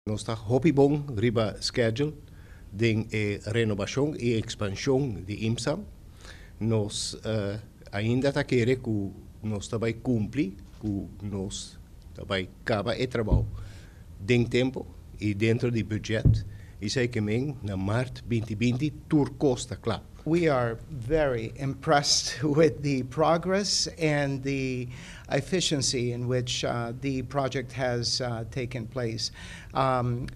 Nós está hopi bom riba schedule de renovação e expansão de IMSA. Nós ainda está querendo que nós também cumprir, que nós também acaba e trabalho dentro tempo e dentro do budget. E sei que na março 2020 tur costa, claro. We are very impressed with the progress and the efficiency in which the project has taken place.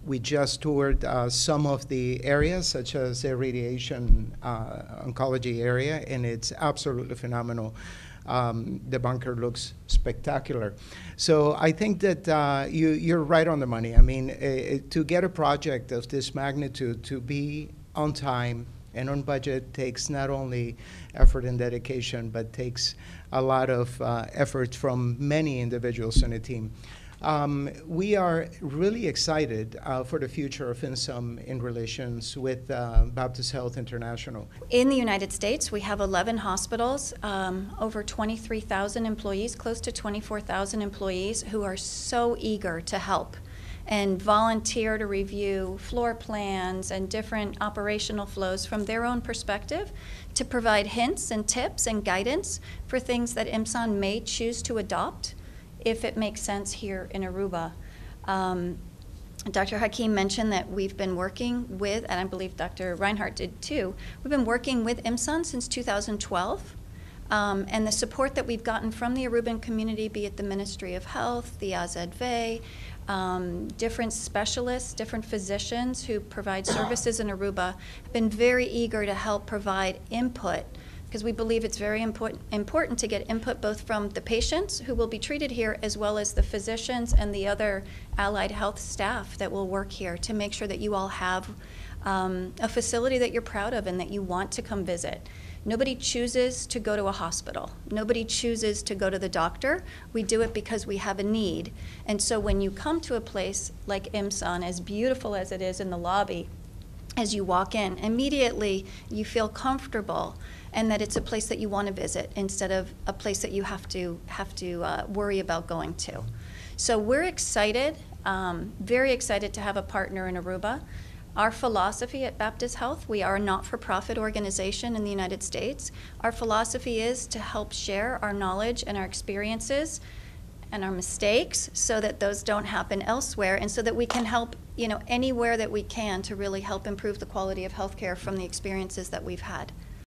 We just toured some of the areas, such as the radiation oncology area, and it's absolutely phenomenal. The bunker looks spectacular. So I think that you're right on the money. I mean, to get a project of this magnitude to be on time and on budget takes not only effort and dedication, but takes a lot of effort from many individuals in the team. We are really excited for the future of INSOM in relations with Baptist Health International. In the United States, we have 11 hospitals, over 23,000 employees, close to 24,000 employees who are so eager to help and volunteer to review floor plans and different operational flows from their own perspective to provide hints and tips and guidance for things that IMSON may choose to adopt if it makes sense here in Aruba. Dr. Hakim mentioned that we've been working with, and I believe Dr. Reinhardt did too, we've been working with IMSON since 2012. And the support that we've gotten from the Aruban community, be it the Ministry of Health, the AZV, different specialists, different physicians who provide services in Aruba, have been very eager to help provide input, because we believe it's very important to get input both from the patients who will be treated here, as well as the physicians and the other allied health staff that will work here, to make sure that you all have a facility that you're proud of and that you want to come visit. Nobody chooses to go to a hospital. Nobody chooses to go to the doctor. We do it because we have a need. And so when you come to a place like IMSON, as beautiful as it is in the lobby, as you walk in, immediately you feel comfortable and that it's a place that you want to visit instead of a place that you have to worry about going to. So we're excited, very excited to have a partner in Aruba. Our philosophy at Baptist Health, we are a not-for-profit organization in the United States. Our philosophy is to help share our knowledge and our experiences and our mistakes so that those don't happen elsewhere, and so that we can help, anywhere that we can to really help improve the quality of healthcare from the experiences that we've had.